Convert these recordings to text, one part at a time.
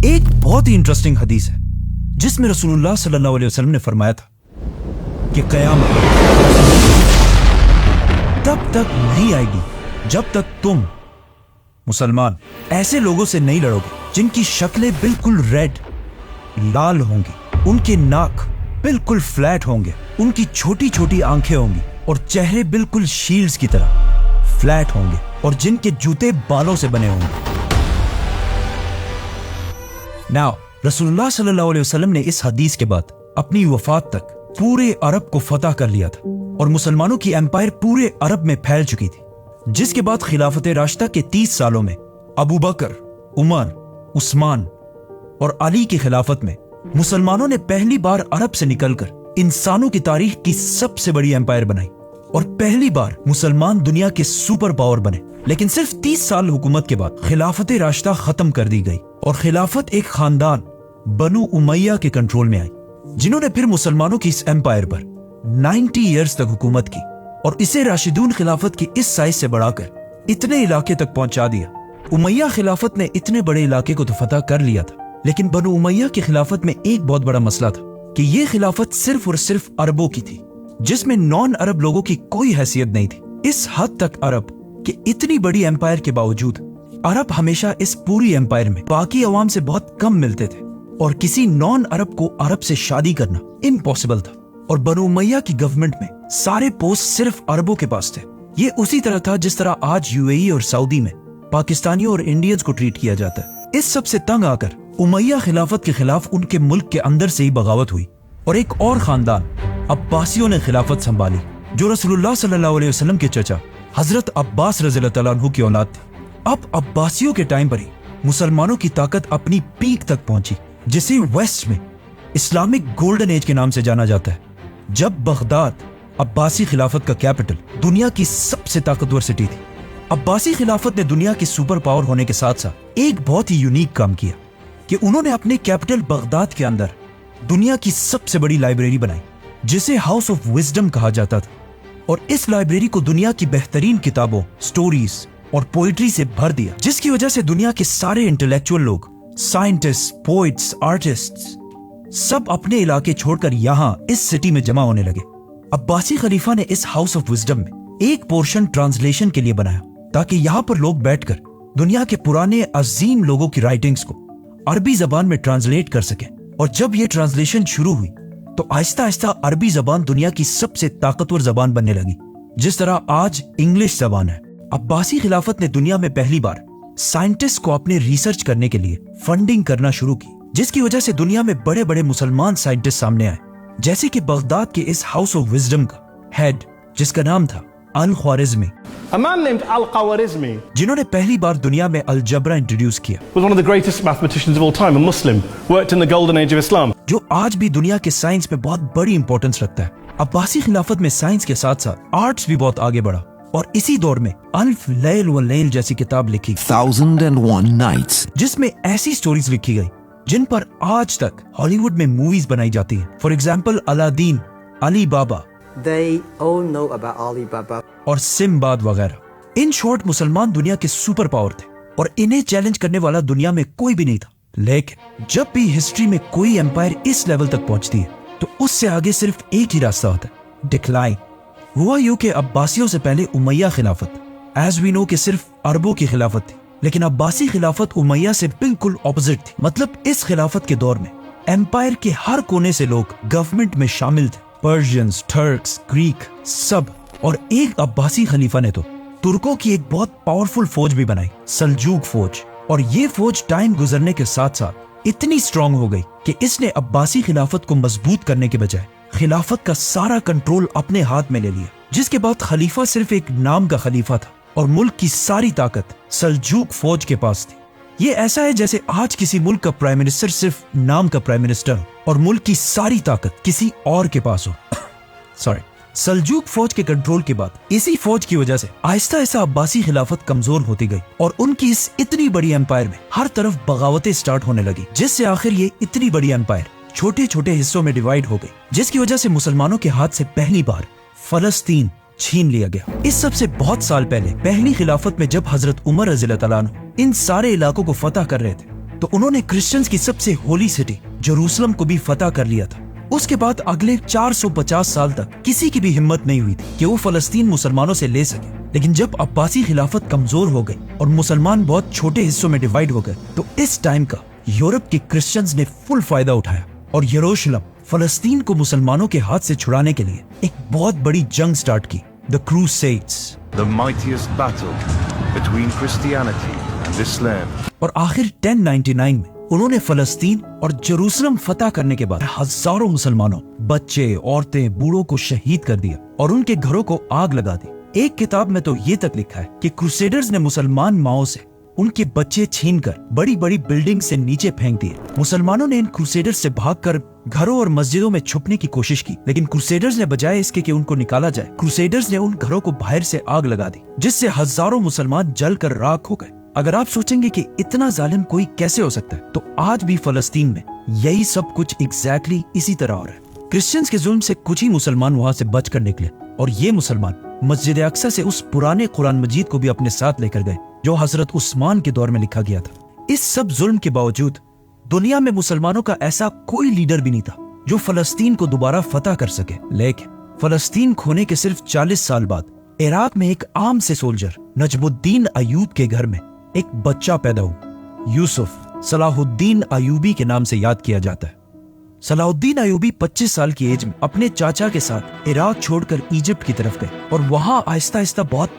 एक बहुत ही इंटरेस्टिंग हदीस है जिसमें रसूलुल्लाह सल्लल्लाहु अलैहि वसल्लम ने फरमाया था कि क़यामत तब तक नहीं आएगी जब तक तुम मुसलमान ऐसे लोगों से नहीं लड़ोगे जिनकी शक्लें बिल्कुल रेड लाल होंगी, उनके नाक बिल्कुल फ्लैट होंगे, उनकी छोटी छोटी आंखें होंगी और चेहरे बिल्कुल शील्ड्स की तरह फ्लैट होंगे और जिनके जूते बालों से बने होंगे। नाउ रसूलुल्लाह सल्लल्लाहु अलैहि वसल्लम ने इस हदीस के बाद अपनी वफात तक पूरे अरब को फतह कर लिया था और मुसलमानों की एम्पायर पूरे अरब में फैल चुकी थी, जिसके बाद खिलाफत राशिदा के 30 सालों में अबू बकर, उमर, उस्मान और अली की खिलाफत में मुसलमानों ने पहली बार अरब से निकलकर इंसानों की तारीख की सबसे बड़ी एम्पायर बनाई और पहली बार मुसलमान दुनिया के सुपर पावर बने। लेकिन सिर्फ 30 साल हुकूमत के बाद खिलाफत राशिदा खत्म कर दी गई और खिलाफत एक खानदान बनु उमैया के कंट्रोल में आई, जिन्होंने फिर मुसलमानों की इस एम्पायर पर 90 ईयर्स तक हुकूमत की और इसे राशिदून खिलाफत की इस साइज से बढ़ाकर इतने इलाके तक पहुंचा दिया। उमैया खिलाफत ने इतने बड़े इलाके को तो फतह कर लिया था, लेकिन बनु उमैया की खिलाफत में एक बहुत बड़ा मसला था कि यह खिलाफत सिर्फ और सिर्फ अरबों की थी, जिसमें नॉन अरब लोगों की कोई हैसियत नहीं थी। इस हद तक अरब कि इतनी बड़ी एम्पायर के बावजूद अरब हमेशा इस पूरी एम्पायर में बाकी अवाम से बहुत कम मिलते थे और किसी नॉन अरब को अरब से शादी करना इम्पॉसिबल था और बनु उमैया की गवर्नमेंट में सारे पोस्ट सिर्फ अरबों के पास थे। ये उसी तरह था जिस तरह आज यूएई और सऊदी में पाकिस्तानियों और इंडियंस को ट्रीट किया जाता है। इस सब से तंग आकर उमैया खिलाफत के खिलाफ उनके मुल्क के अंदर से ही बगावत हुई और एक और खानदान अब्बासियों ने खिलाफत संभाली, जो रसूलुल्लाह सल्लल्लाहु अलैहि वसल्लम के चचा हजरत अब्बास रज़ियल्लाहु तआला अन्हु की औलाद थे। अब अब्बासियों के टाइम पर ही मुसलमानों की ताकत अपनी पीक तक पहुंची, जिसे वेस्ट में इस्लामिक गोल्डन एज के नाम से जाना जाता है, जब बगदाद अब्बासी खिलाफत का कैपिटल दुनिया की सबसे ताकतवर सिटी थी। अब्बासी खिलाफत ने दुनिया की सुपर पावर होने के साथ साथ एक बहुत ही यूनिक काम किया कि उन्होंने अपने कैपिटल बगदाद के अंदर दुनिया की सबसे बड़ी लाइब्रेरी बनाई, जिसे हाउस ऑफ विजडम कहा जाता था, और इस लाइब्रेरी को दुनिया की बेहतरीन किताबों, स्टोरीज और पोइट्री से भर दिया, जिसकी वजह से दुनिया के सारे इंटेलेक्चुअल लोग, साइंटिस्ट, पोइट्स, आर्टिस्ट्स सब अपने इलाके छोड़कर यहाँ इस सिटी में जमा होने लगे। अब्बासी खलीफा ने इस हाउस ऑफ विजडम में एक पोर्शन ट्रांसलेशन के लिए बनाया, ताकि यहाँ पर लोग बैठकर दुनिया के पुराने अजीम लोगों की राइटिंग्स को अरबी जबान में ट्रांसलेट कर सकें। और जब ये ट्रांसलेशन शुरू हुई तो आहिस्ता आहिस्ता अरबी जबान दुनिया की सबसे ताकतवर जबान बनने लगी, जिस तरह आज इंग्लिश जबान है। अब्बासी खिलाफत ने दुनिया में पहली बार साइंटिस्ट को अपने रिसर्च करने के लिए फंडिंग करना शुरू की, जिसकी वजह से दुनिया में बड़े बड़े मुसलमान साइंटिस्ट सामने आए, जैसे कि बगदाद के इस हाउस ऑफ विजडम का हेड, जिसका नाम था अल-ख्वारिज़मी, A man named Al-Khwarizmi, जिन्होंने पहली बार दुनिया में अलजबरा इंट्रोड्यूस किया, was one of the greatest mathematicians of all time, a Muslim, worked in the golden age of Islam. जो आज भी दुनिया के साइंस में बहुत बड़ी इंपॉर्टेंस रखता है। अब्बासी खिलाफत में साइंस के साथ साथ आर्ट्स भी बहुत आगे बढ़ा और इसी दौर में अल्फ लैल व लैल जैसी किताब लिखी, 1001 Nights, जिसमें ऐसी स्टोरीज लिखी गई जिन पर आज तक हॉलीवुड में मूवीज बनाई जाती हैं। For example Aladdin, Ali Baba, They all know about Alibaba. और सिम्बाद वगैरह। इन शॉर्ट मुसलमान दुनिया के सुपर पावर थे और इन्हें चैलेंज करने वाला दुनिया में कोई भी नहीं था। लेकिन जब भी हिस्ट्री में कोई एम्पायर इस लेवल तक पहुंचती है तो उससे आगे सिर्फ एक ही रास्ता होता है, डिक्लाइन। हुआ यूं कि अब्बासियों से पहले उमैया खिलाफत एज वी नो कि सिर्फ अरबों की खिलाफत थी, लेकिन अब्बासी खिलाफत उमैया से बिल्कुल ऑपोजिट थी। मतलब इस खिलाफत के दौर में एम्पायर के हर कोने से लोग गवर्नमेंट में शामिल थे, पर्शियंस, टर्क्स, ग्रीक सब। और एक अब्बासी खलीफा ने तो तुर्कों की एक बहुत पावरफुल फौज भी बनाई, सल्जूक फौज। और ये फौज टाइम गुजरने के साथ साथ इतनी स्ट्रांग हो गई कि इसने अब्बासी खिलाफत को मजबूत करने के बजाय खिलाफत का सारा कंट्रोल अपने हाथ में ले लिया, जिसके बाद खलीफा सिर्फ एक नाम का खलीफा था और मुल्क की सारी ताकत सल्जूक फौज के पास थी। ये ऐसा है जैसे आज किसी मुल्क का प्राइम मिनिस्टर सिर्फ नाम का प्राइम मिनिस्टर हो और मुल्क की सारी ताकत किसी और के पास हो। सॉरी। सल्जूक फौज के कंट्रोल के बाद इसी फौज की वजह से आहिस्ता आहिस्ता अब्बासी खिलाफत कमजोर होती गई और उनकी इस इतनी बड़ी एम्पायर में हर तरफ बगावतें स्टार्ट होने लगी, जिससे आखिर ये इतनी बड़ी एम्पायर छोटे छोटे हिस्सों में डिवाइड हो गई, जिसकी वजह से मुसलमानों के हाथ से पहली बार फलस्तीन छीन लिया गया। इस सब से बहुत साल पहले पहली खिलाफत में जब हजरत उमर रज़ियल्लाहु तआला अन्हु इन सारे इलाकों को फतह कर रहे थे तो उन्होंने क्रिश्चियंस की सबसे होली सिटी जेरूसलम को भी फतह कर लिया था। उसके बाद अगले 450 साल तक किसी की भी हिम्मत नहीं हुई थी कि वो फलस्तीन मुसलमानों से ले सके। लेकिन जब अब्बासी खिलाफत कमजोर हो गई और मुसलमान बहुत छोटे हिस्सों में डिवाइड हो गए, तो इस टाइम का यूरोप के क्रिश्चियंस ने फुल फायदा उठाया और यरूशलेम फलस्तीन को मुसलमानों के हाथ से छुड़ाने के लिए एक बहुत बड़ी जंग स्टार्ट की, the crusades, the mightiest battle between Christianity and Islam. और आखिर 1099 में उन्होंने फलस्तीन और जेरूसलम फतह करने के बाद हजारों मुसलमानों, बच्चे, औरतें, बूढ़ों को शहीद कर दिया और उनके घरों को आग लगा दी। एक किताब में तो ये तक लिखा है कि क्रूसेडर्स ने मुसलमान माओ से उनके बच्चे छीनकर बड़ी बड़ी बिल्डिंग से नीचे फेंक दिए। मुसलमानों ने इन क्रूसेडर्स से भागकर घरों और मस्जिदों में छुपने की कोशिश की, लेकिन क्रूसेडर्स ने बजाय इसके कि उनको निकाला जाए, क्रूसेडर्स ने उन घरों को बाहर से आग लगा दी, जिससे हजारों मुसलमान जलकर राख हो गए। अगर आप सोचेंगे कि इतना जालिम कोई कैसे हो सकता है, तो आज भी फलस्तीन में यही सब कुछ एग्जैक्टली इसी तरह हो रहा है। क्रिश्चियंस के जुल्म से कुछ ही मुसलमान वहाँ से बचकर निकले और ये मुसलमान मस्जिद अक्सा से उस पुराने कुरान मजीद को भी अपने साथ लेकर गए जो हजरत उस्मान के दौर में लिखा गया था। इस सब जुल्म के बावजूद दुनिया में मुसलमानों का ऐसा कोई लीडर भी नहीं था जो फलस्तीन को दोबारा फतह कर सके। लेकिन फलस्तीन खोने के सिर्फ 40 साल बाद इराक में एक आम से सोल्जर नजमुद्दीन अयूब के घर में एक बच्चा पैदा हुआ। यूसुफ सलाहुद्दीन अयूबी के नाम से याद किया जाता है। सलाहुद्दीन अयूबी 25 साल की एज में अपने चाचा के साथ इराक छोड़कर इजिप्ट की तरफ गए और वहां आहिस्ता आहिस्ता बहुत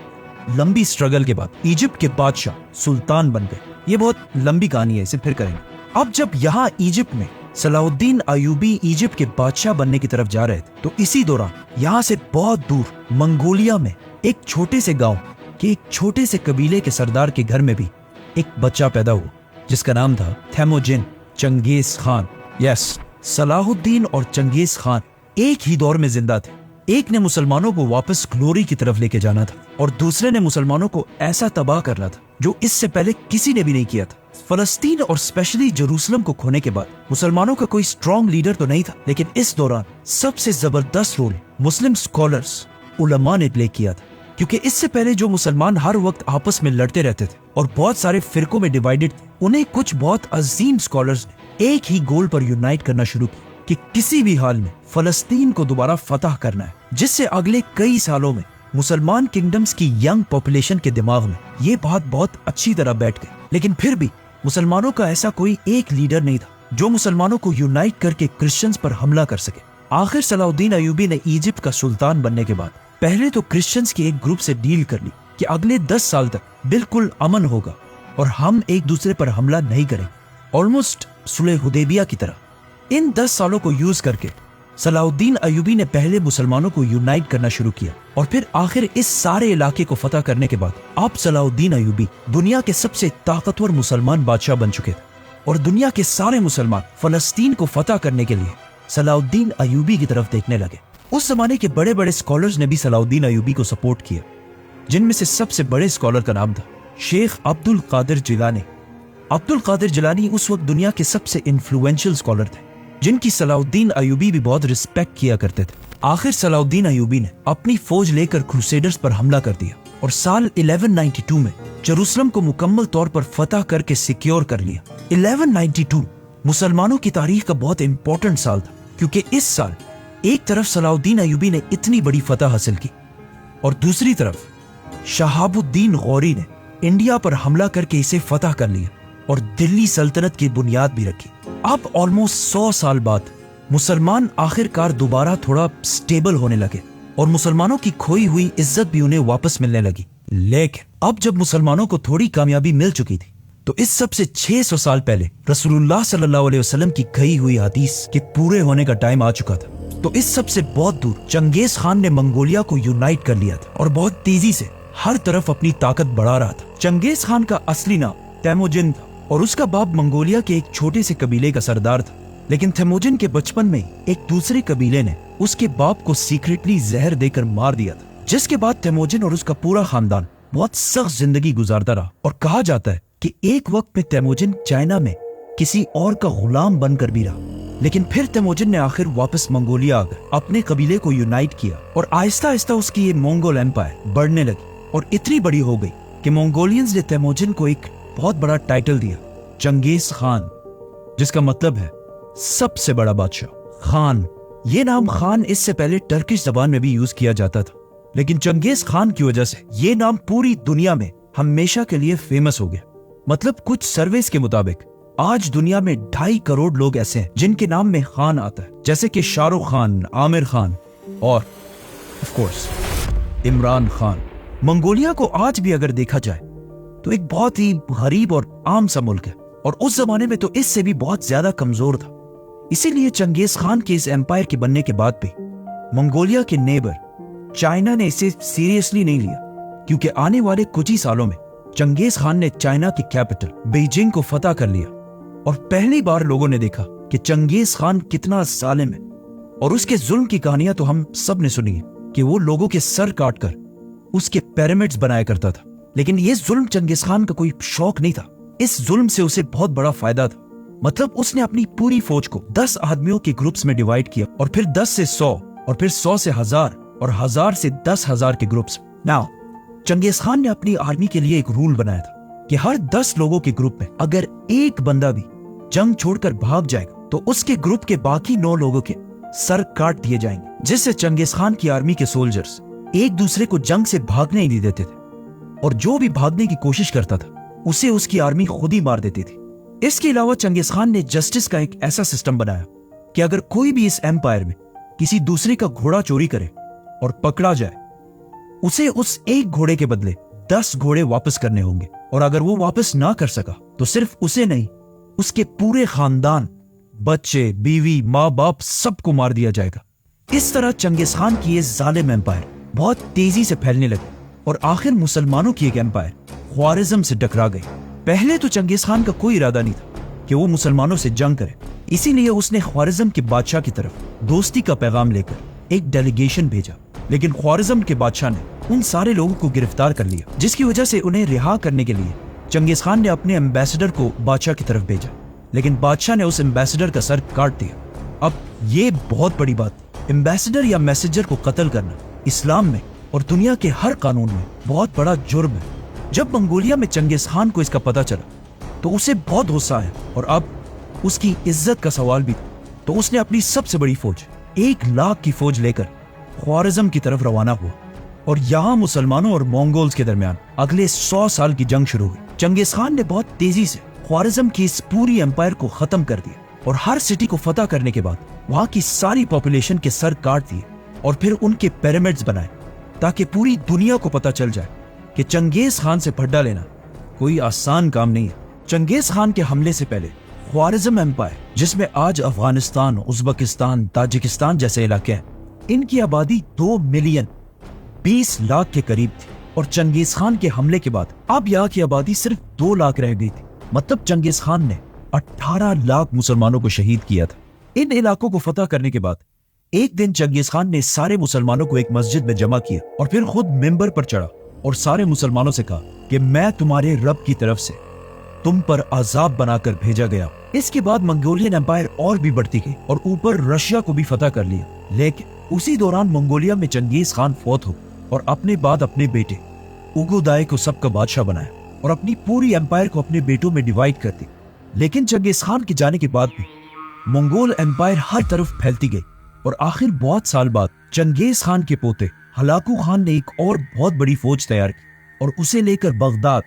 लंबी स्ट्रगल के बाद इजिप्ट के बादशाह सुल्तान बन गए। ये बहुत लंबी कहानी है, इसे फिर करेंगे। अब जब यहाँ इजिप्ट में सलाहुद्दीन अयूबी इजिप्ट के बादशाह बनने की तरफ जा रहे थे, तो इसी दौरान यहाँ से बहुत दूर मंगोलिया में एक छोटे से गांव के एक छोटे से कबीले के सरदार के घर में भी एक बच्चा पैदा हुआ जिसका नाम था थेमोजिन चंगेज खान। यस, सलाहुद्दीन और चंगेज खान एक ही दौर में जिंदा थे। एक ने मुसलमानों को वापस ग्लोरी की तरफ लेके जाना था और दूसरे ने मुसलमानों को ऐसा तबाह करना था जो इससे पहले किसी ने भी नहीं किया था। फलस्तीन और स्पेशली जेरूसलम को खोने के बाद मुसलमानों का कोई स्ट्रॉन्ग लीडर तो नहीं था, लेकिन इस दौरान सबसे जबरदस्त रोल मुस्लिम स्कॉलर्स उलमा ने प्ले किया था, क्योंकि इससे पहले जो मुसलमान हर वक्त आपस में लड़ते रहते थे और बहुत सारे फिरकों में डिवाइडेड थे, उन्हें कुछ बहुत अजीम स्कॉलर्स ने एक ही गोल पर यूनाइट करना शुरू किया कि किसी भी हाल में फलस्तीन को दोबारा फतह करना है, जिससे अगले कई सालों में मुसलमान किंगडम्स की यंग पॉपुलेशन के दिमाग में ये बात बहुत अच्छी तरह बैठ गई। लेकिन फिर भी मुसलमानों का ऐसा कोई एक लीडर नहीं था जो मुसलमानों को यूनाइट करके क्रिश्चियंस पर हमला कर सके। आखिर सलाहुद्दीन अयूबी ने इजिप्ट का सुल्तान बनने के बाद पहले तो क्रिश्चियंस के एक ग्रुप से डील कर ली कि अगले 10 साल तक बिल्कुल अमन होगा और हम एक दूसरे पर हमला नहीं करेंगे, ऑलमोस्ट सुलह हुदैबिया की तरह। इन 10 सालों को यूज करके सलाहुद्दीन अयूबी ने पहले मुसलमानों को यूनाइट करना शुरू किया और फिर आखिर इस सारे इलाके को फतह करने के बाद अब सलाहुद्दीन अयूबी दुनिया के सबसे ताकतवर मुसलमान बादशाह बन चुके थे और दुनिया के सारे मुसलमान फलस्तीन को फतह करने के लिए सलाहुद्दीन अयूबी की तरफ देखने लगे। उस जमाने के बड़े बड़े स्कॉलर्स ने भी सलाहुद्दीन अयूबी को सपोर्ट किया, जिनमें से सबसे बड़े स्कॉलर का नाम था शेख अब्दुल कादिर जिलानी। अब्दुल कादिर जिलानी उस वक्त दुनिया के सबसे इन्फ्लुएंशियल स्कॉलर थे, जिनकी सलाहुद्दीन अयूबी भी बहुत रिस्पेक्ट किया करते थे। आखिर सलाहुद्दीन अयूबी ने अपनी फौज लेकर क्रूसेडर्स पर हमला कर दिया और साल 1192 में जेरूसलम को मुकम्मल तौर पर फतह करके सिक्योर कर लिया। 1192 मुसलमानों की तारीख का बहुत इंपॉर्टेंट साल था, क्योंकि इस साल एक तरफ सलाहुद्दीन अयूबी ने इतनी बड़ी फतह हासिल की और दूसरी तरफ शहाबुद्दीन गौरी ने इंडिया पर हमला करके इसे फतह कर लिया और दिल्ली सल्तनत की बुनियाद भी रखी। अब ऑलमोस्ट 100 साल बाद मुसलमान आखिरकार दोबारा थोड़ा स्टेबल होने लगे और मुसलमानों की खोई हुई इज्जत भी उन्हें वापस मिलने लगी। लेकिन अब जब मुसलमानों को थोड़ी कामयाबी मिल चुकी थी, तो इस सबसे 600 साल पहले रसूलुल्लाह सल्लल्लाहु अलैहि वसल्लम की कही हुई हदीस के पूरे होने का टाइम आ चुका था। तो इस सबसे बहुत दूर चंगेज खान ने मंगोलिया को यूनाइट कर लिया था और बहुत तेजी से हर तरफ अपनी ताकत बढ़ा रहा था। चंगेज खान का असली नाम तेमोजिन था और उसका बाप मंगोलिया के एक छोटे से कबीले का सरदार था। लेकिन तेमोजिन के बचपन में ही एक दूसरे कबीले ने उसके बाप को सीक्रेटली जहर देकर मार दिया था, जिसके बाद तेमोजिन और उसका पूरा खानदान बहुत सख्त जिंदगी गुजारता रहा। और कहा जाता है कि एक वक्त में तेमोजिन चाइना में किसी और का गुलाम बनकर भी रहा, लेकिन फिर तेमोजिन ने आखिर वापस मंगोलिया आकर अपने कबीले को यूनाइट किया और आहिस्ता आहिस्ता उसकी ये मंगोल एम्पायर बढ़ने लगी और इतनी बड़ी हो गई कि मंगोलियंस ने तेमोजिन को एक बहुत बड़ा टाइटल दिया चंगेज खान, जिसका मतलब है सबसे बड़ा बादशाह। खान, ये नाम खान इससे पहले टर्किश जबान में भी यूज किया जाता था, लेकिन चंगेज खान की वजह से ये नाम पूरी दुनिया में हमेशा के लिए फेमस हो गया। मतलब कुछ सर्वेस के मुताबिक आज दुनिया में 2.5 करोड़ लोग ऐसे हैं जिनके नाम में खान आता है, जैसे कि शाहरुख खान, आमिर खान और of course Imran Khan. Mongolia को आज भी अगर देखा जाए तो एक बहुत ही गरीब और आम सा मुल्क है, और उस जमाने में तो इससे भी बहुत ज्यादा कमजोर था। इसीलिए चंगेज खान के इस एम्पायर के बनने के बाद भी मंगोलिया के नेबर चाइना ने इसे सीरियसली नहीं लिया, क्योंकि आने वाले कुछ ही सालों में चंगेज खान ने चाइना की कैपिटल बीजिंग को फतह कर लिया, और पहली बार लोगों ने देखा कि चंगेज खान कितना जालिम है। और उसके जुल्म की कहानियां तो हम सब ने सुनी है कि वो लोगों के सर काटकर उसके पिरामिड्स बनाया करता था। लेकिन ये जुल्म चंगेज खान का कोई शौक नहीं था, इस जुल्म से उसे बहुत बड़ा फायदा था। मतलब उसने अपनी पूरी फौज को 10 आदमियों के ग्रुप्स में डिवाइड किया, और फिर 10 से 100, और फिर 100 से 1000, और 1000 से 10,000 के ग्रुप्स। नाउ चंगेज खान ने अपनी आर्मी के लिए एक रूल बनाया था कि हर 10 लोगों के ग्रुप में अगर एक बंदा भी जंग छोड़कर भाग जाएगा तो उसके ग्रुप के बाकी 9 लोगों के सर काट दिए जाएंगे, जिससे चंगेज खान की आर्मी के सोल्जर्स एक दूसरे को जंग से भागने ही नहीं देते थे, और जो भी भागने की कोशिश करता था उसे उसकी आर्मी खुद ही मार देती थी। इसके अलावा चंगेज खान ने जस्टिस का एक ऐसा सिस्टम बनाया कि अगर कोई भी इस एम्पायर में किसी दूसरे का घोड़ा चोरी करे और पकड़ा जाए, उसे उस एक घोड़े के बदले 10 घोड़े वापस करने होंगे, और अगर वो वापस ना कर सका तो सिर्फ उसे नहीं, उसके पूरे खानदान, बच्चे, बीवी, माँ बाप सबको मार दिया जाएगा। इस तरह चंगेज खान की ये जालिम एम्पायर बहुत तेजी से फैलने लगी, और आखिर मुसलमानों की एक एम्पायर ख्वारिज्म से टकरा गई। पहले तो चंगेज खान का कोई इरादा नहीं था कि वो मुसलमानों से जंग करे, इसीलिए उसने ख्वारिज्म के बादशाह की तरफ दोस्ती का पैगाम लेकर एक डेलीगेशन भेजा, लेकिन ख्वारिज्म के बादशाह ने उन सारे लोगों को गिरफ्तार कर लिया, जिसकी वजह से उन्हें रिहा करने के लिए चंगेज खान ने अपने एम्बेसडर को बादशाह की तरफ भेजा, लेकिन बादशाह ने उस एम्बेसडर का सर काट दिया। अब ये बहुत बड़ी बात, एम्बेसडर या मैसेजर को कत्ल करना इस्लाम में और दुनिया के हर कानून में बहुत बड़ा जुर्म है। जब मंगोलिया में चंगेज खान को इसका पता चला तो उसे बहुत गुस्सा आया, और अब उसकी इज्जत का सवाल भी था, तो उसने अपनी सबसे बड़ी फौज 1 लाख की फौज लेकर ख्वारिज्म की तरफ रवाना हुआ, और यहाँ मुसलमानों और मंगोल्स के दरमियान अगले 100 साल की जंग शुरू हुई। चंगेज खान ने बहुत तेजी से ख्वारिज्म की इस पूरी एम्पायर को खत्म कर दिया, और हर सिटी को फतह करने के बाद वहां की सारी पॉपुलेशन के सर काट दिए, और फिर उनके पिरामिड्स बनाए, ताकि पूरी दुनिया को पता चल जाए कि चंगेज खान से पड्डा लेना कोई आसान काम नहीं है। चंगेज खान के हमले से पहले ख्वारिज्म एम्पायर, जिसमें आज अफगानिस्तान, उज्बेकिस्तान, ताजिकिस्तान जैसे इलाके हैं, इनकी आबादी 2 मिलियन 20 लाख के करीब थी, और चंगेज खान के हमले के बाद अब यहाँ की आबादी सिर्फ 2 लाख रह गई थी। मतलब चंगेज खान ने 18 लाख मुसलमानों को शहीद किया था। इन इलाकों को फतह करने के बाद एक दिन चंगेज खान ने सारे मुसलमानों को एक मस्जिद में जमा किया, और फिर खुद मिंबर पर चढ़ा और सारे मुसलमानों से कहा कि मैं तुम्हारे रब की तरफ से तुम पर अजाब बनाकर भेजा गया। इसके बाद मंगोलियन एम्पायर और भी बढ़ती गई, और ऊपर रशिया को भी फतह कर लिया। लेकिन उसी दौरान मंगोलिया में चंगेज खान फौत हो, और अपने बाद अपने बेटे उगुदाई को सबका बादशाह बनाया, और अपनी पूरी एम्पायर को अपने बेटों में डिवाइड कर दी। लेकिन चंगेज खान के जाने के बाद भी मंगोल एम्पायर हर तरफ फैलती गई, और आखिर बहुत साल बाद चंगेज खान के पोते हलाकू खान ने एक और बहुत बड़ी फौज तैयार की, और उसे लेकर बगदाद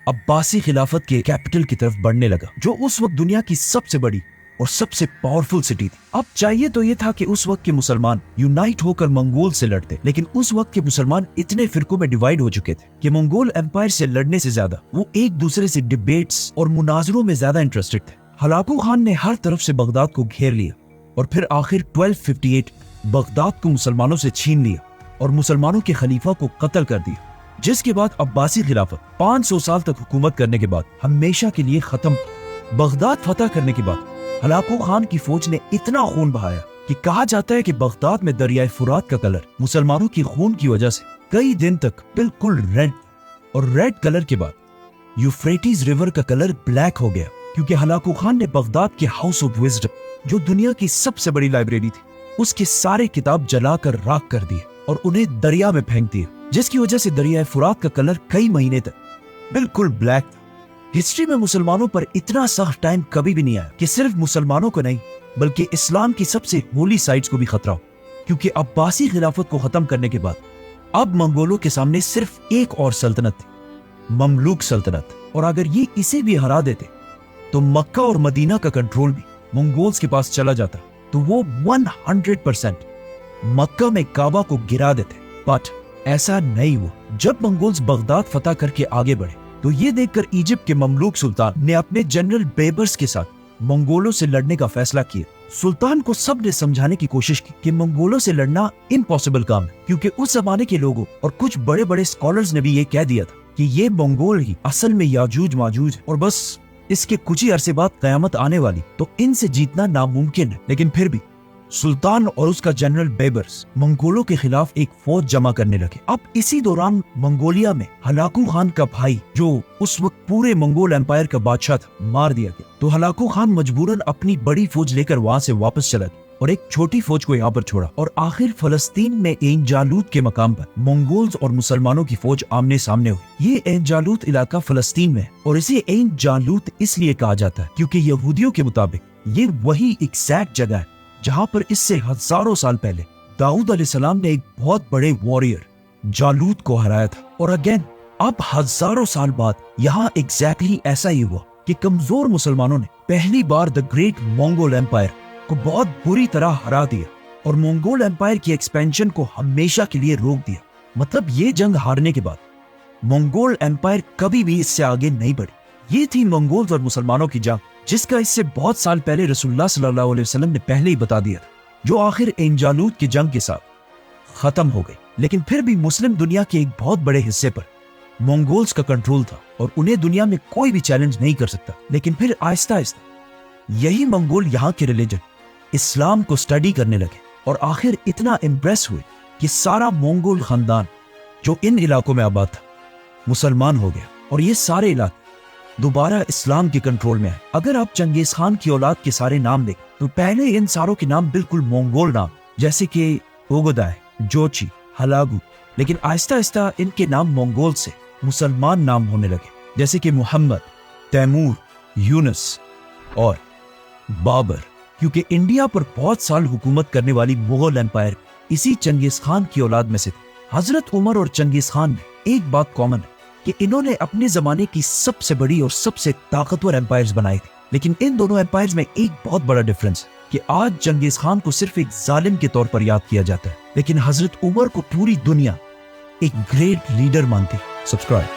अब्बासी खिलाफत के कैपिटल की तरफ बढ़ने लगा, जो उस वक्त दुनिया की सबसे बड़ी और सबसे पावरफुल सिटी थी। अब चाहिए तो ये था कि उस वक्त के मुसलमान यूनाइट होकर मंगोल से लड़ते, लेकिन उस वक्त के मुसलमान इतने फिरकों में डिवाइड हो चुके थे कि मंगोल एम्पायर से लड़ने से ज्यादा वो एक दूसरे से डिबेट्स और मुनाजरों में ज्यादा इंटरेस्टेड थे। हलाकू खान ने हर तरफ से बगदाद को घेर लिया, और फिर आखिर 1258 बगदाद को मुसलमानों से छीन लिया और मुसलमानों के खलीफा को कत्ल कर दिया, जिसके बाद अब्बासी खिलाफत 500 साल तक हुकूमत करने के बाद हमेशा के लिए खत्म। बगदाद फतह करने के बाद हलाकू खान की फौज ने इतना खून बहाया कि कहा जाता है कि बगदाद में दरियाए फुरात का कलर मुसलमानों की खून की वजह से कई दिन तक बिल्कुल रेड, और रेड कलर के बाद यूफ्रेटिस रिवर का कलर ब्लैक हो गया, क्योंकि हलाकू खान ने बगदाद के हाउस ऑफ विजडम, जो दुनिया की सबसे बड़ी लाइब्रेरी थी, उसके सारे किताब जलाकर राख कर दिए और उन्हें दरिया में फेंक दिए, जिसकी वजह से दरियाए फुरात का कलर कई महीने तक बिल्कुल ब्लैक था। हिस्ट्री में मुसलमानों पर इतना सख्त टाइम कभी भी नहीं आया कि सिर्फ मुसलमानों को नहीं बल्कि इस्लाम की सबसे होली साइट्स को भी खतरा हो, क्योंकि अब्बासी खिलाफत को खत्म करने के बाद अब मंगोलों के सामने सिर्फ एक और सल्तनत थी, ममलूक सल्तनत। और अगर ये इसे भी हरा देते तो मक्का और मदीना का कंट्रोल भी मंगोल्स के पास चला जाता, तो वो 100% मक्का में काबा को गिरा देते। बट ऐसा नहीं हुआ। जब मंगोल्स बगदाद फतह करके आगे बढ़े तो ये देखकर इजिप्ट के ममलूक सुल्तान ने अपने जनरल बेबर्स के साथ मंगोलों से लड़ने का फैसला किया। सुल्तान को सबने समझाने की कोशिश की कि मंगोलों से लड़ना इम्पॉसिबल काम है, क्योंकि उस जमाने के लोगों और कुछ बड़े बड़े स्कॉलर्स ने भी ये कह दिया था कि ये मंगोल ही असल में याजूज माजूज और बस इसके कुछ ही अरसे बाद कयामत आने वाली, तो इनसे जीतना नामुमकिन है। लेकिन फिर भी सुल्तान और उसका जनरल बेबर्स मंगोलों के खिलाफ एक फौज जमा करने लगे। अब इसी दौरान मंगोलिया में हलाकू खान का भाई, जो उस वक्त पूरे मंगोल एम्पायर का बादशाह था, मार दिया गया। तो हलाकू खान मजबूरन अपनी बड़ी फौज लेकर वहां से वापस चला गया और एक छोटी फौज को यहाँ पर छोड़ा। और आखिर फलस्तीन में एन जालूत के मकाम पर मंगोल्स और मुसलमानों की फौज आमने सामने हुई। ये एन जालूत इलाका फलस्तीन में है और इसे एन जालूत इसलिए कहा जाता है क्योंकि यहूदियों के मुताबिक ये वही एग्जैक्ट जगह है जहाँ पर इससे हजारों साल पहले दाऊद अलैहिस्सलाम ने एक बहुत बड़े वॉरियर जालूत को हराया था। और अगेन अब हजारों साल बाद यहाँ एग्जैक्टली ऐसा ही हुआ कि कमजोर मुसलमानों ने पहली बार द ग्रेट मंगोल एम्पायर को बहुत बुरी तरह हरा दिया और मंगोल एम्पायर की एक्सपेंशन को हमेशा के लिए रोक दिया। मतलब ये जंग हारने के बाद मंगोल एम्पायर कभी भी इससे आगे नहीं बढ़ी। ये थी मंगोल्स और मुसलमानों की जंग, जिसका इससे बहुत साल पहले रसूलुल्लाह सल्लल्लाहु अलैहि वसल्लम ने पहले ही बता दिया था, जो आखिर एन जालूत की जंग के साथ खत्म हो गई। लेकिन फिर भी मुस्लिम दुनिया के एक बहुत बड़े हिस्से पर मंगोल्स का कंट्रोल था और उन्हें दुनिया में कोई भी चैलेंज नहीं कर सकता। लेकिन फिर आहिस्ता आहिस्ता यही मंगोल यहाँ के रिलीजन इस्लाम को स्टडी करने लगे और आखिर इतना इम्प्रेस हुए कि सारा मंगोल खानदान जो इन इलाकों में आबाद था मुसलमान हो गया और ये सारे इलाके दोबारा इस्लाम के कंट्रोल में है। अगर आप चंगेज खान की औलाद के सारे नाम देखें तो पहले इन सारों के नाम बिल्कुल मंगोल नाम, जैसे कि ओगोदाय, जोची, हलागू, लेकिन आहिस्ता आहिस्ता इनके नाम मंगोल से मुसलमान नाम होने लगे, जैसे कि मोहम्मद, तैमूर, यूनुस और बाबर। क्योंकि इंडिया पर बहुत साल हुकूमत करने वाली मुगल एम्पायर इसी चंगेज खान की औलाद में से थे। हजरत उमर और चंगेज खान में एक बात कॉमन है कि इन्होंने अपने जमाने की सबसे बड़ी और सबसे ताकतवर एम्पायर्स बनाए थे। लेकिन इन दोनों एम्पायर्स में एक बहुत बड़ा डिफरेंस है कि आज चंगेज खान को सिर्फ एक जालिम के तौर पर याद किया जाता है, लेकिन हजरत उमर को पूरी दुनिया एक ग्रेट लीडर मानती है। सब्सक्राइब।